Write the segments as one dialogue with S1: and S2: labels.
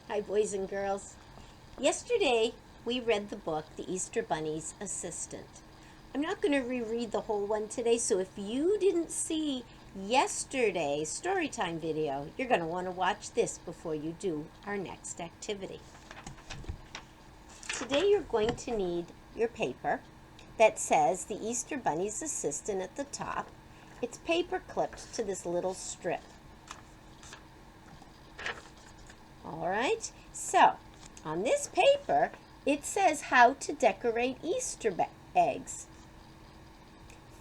S1: Hi, boys and girls. Yesterday, we read the book, The Easter Bunny's Assistant. I'm not going to reread the whole one today, so if you didn't see yesterday's storytime video, you're going to want to watch this before you do our next activity. Today, you're going to need your paper that says The Easter Bunny's Assistant at the top. It's paper clipped to this little strip. All right, so on this paper, it says how to decorate Easter eggs.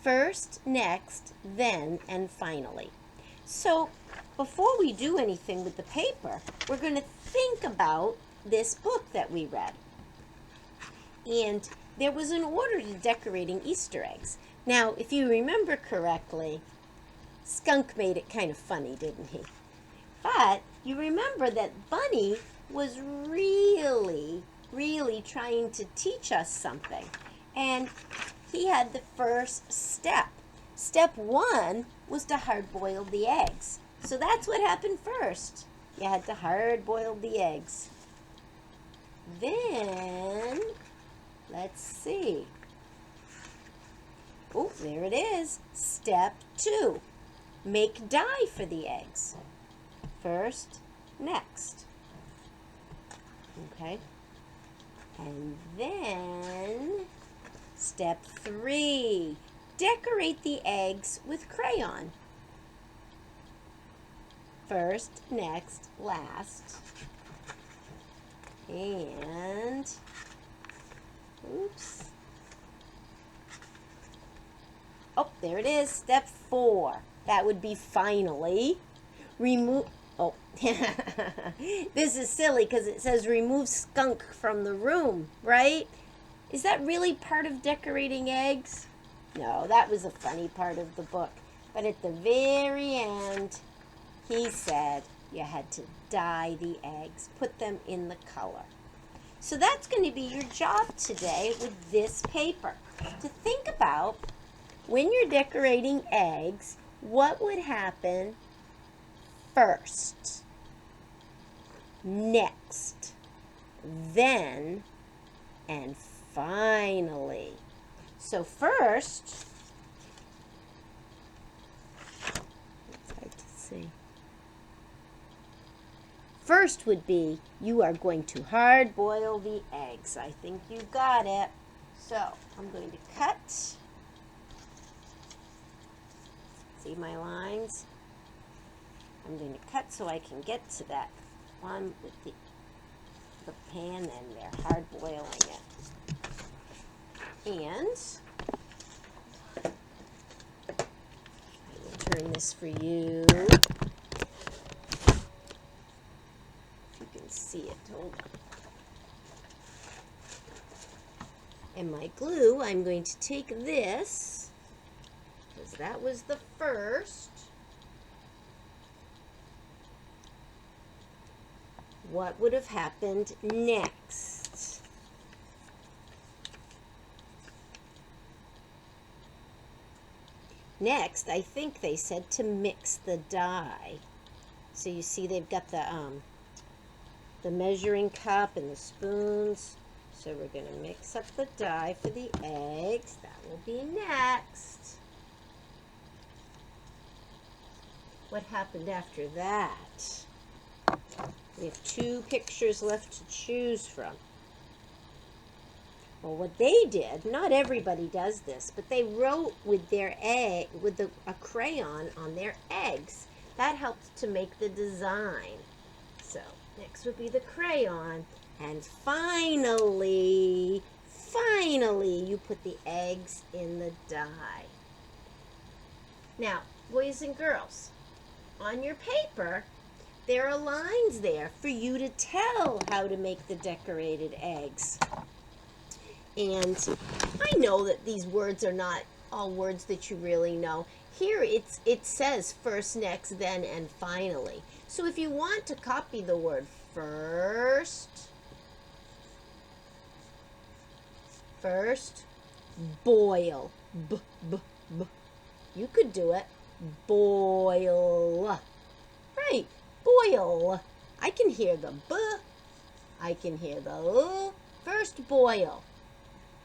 S1: First, next, then, and finally. So before we do anything with the paper, we're going to think about this book that we read. And there was an order to decorating Easter eggs. Now, if you remember correctly, Skunk made it kind of funny, didn't he? But you remember that Bunny was really trying to teach us something. And he had the first step. Step one was to hard-boil the eggs. So that's what happened first. You had to hard-boil the eggs. Then, let's see. Oh, there it is. Step two. Make dye for the eggs. First, next. Okay. And then, step three, decorate the eggs with crayon. First, next, last. And, oops. Oh, there it is, step four. That would be finally. Remove, oh, this is silly because it says remove skunk from the room, right? Is that really part of decorating eggs? No, that was a funny part of the book. But at the very end, he said you had to dye the eggs, put them in the color. So that's going to be your job today with this paper. To think about when you're decorating eggs, what would happen first, next, then, and finally. So first, it's hard to see. First would be you are going to hard boil the eggs. I think you got it. So I'm going to cut. See my lines? I'm going to cut so I can get to that one with the pan, and they're hard boiling it. And I will turn this for you. If you can see it, hold on. And my glue, I'm going to take this, because that was the first. What would have happened next? Next, I think they said to mix the dye. So you see they've got the measuring cup and the spoons. So we're going to mix up the dye for the eggs. That will be next. What happened after that? We have two pictures left to choose from. Well, what they did, not everybody does this, but they wrote with their egg, with a crayon on their eggs. That helped to make the design. So next would be the crayon. And finally, you put the eggs in the dye. Now, boys and girls, on your paper, there are lines there for you to tell how to make the decorated eggs. And I know that these words are not all words that you really know. Here it says first, next, then, and finally. So if you want to copy the word first, boil. B. You could do it. Boil. Right. Boil. I can hear the B I can hear the first boil.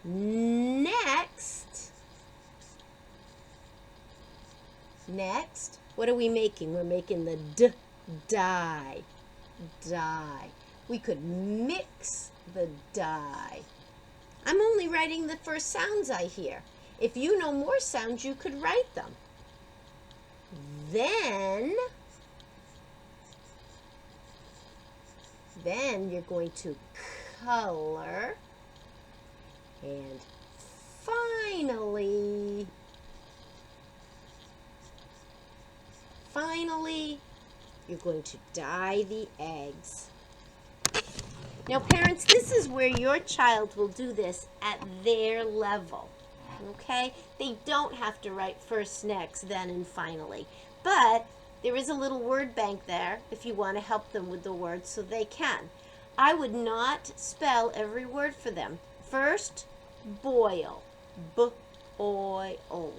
S1: Next, what are we making? We're making the dye. We could mix the dye. I'm only writing the first sounds I hear. If you know more sounds, you could write them. Then you're going to color. And finally, you're going to dye the eggs. Now, parents, this is where your child will do this at their level, okay? They don't have to write first, next, then, and finally. But there is a little word bank there if you want to help them with the words so they can. I would not spell every word for them. First, boil, B-O-I-L.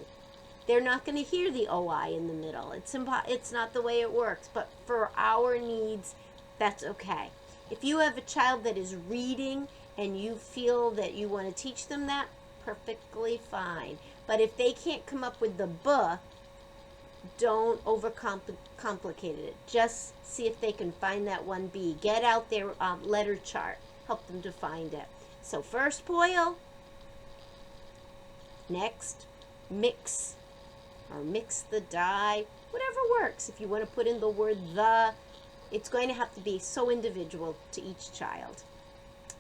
S1: They're not going to hear the O-I in the middle. It's not the way it works, but for our needs, that's okay. If you have a child that is reading and you feel that you want to teach them that, perfectly fine. But if they can't come up with the B, don't overcomplicate it. Just see if they can find that one B. Get out their letter chart. Help them to find it. So first boil. Next, mix or mix the dye. Whatever works. If you want to put in the word the, it's going to have to be so individual to each child.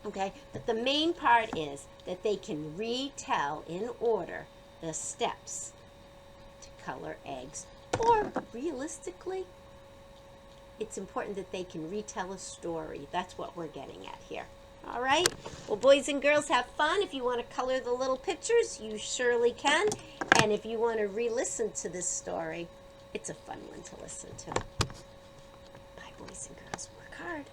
S1: Okay? But the main part is that they can retell in order the steps to color eggs. Or realistically, it's important that they can retell a story. That's what we're getting at here. All right? Well, boys and girls, have fun. If you want to color the little pictures, you surely can. And if you want to re-listen to this story, it's a fun one to listen to. Bye, boys and girls. Work hard.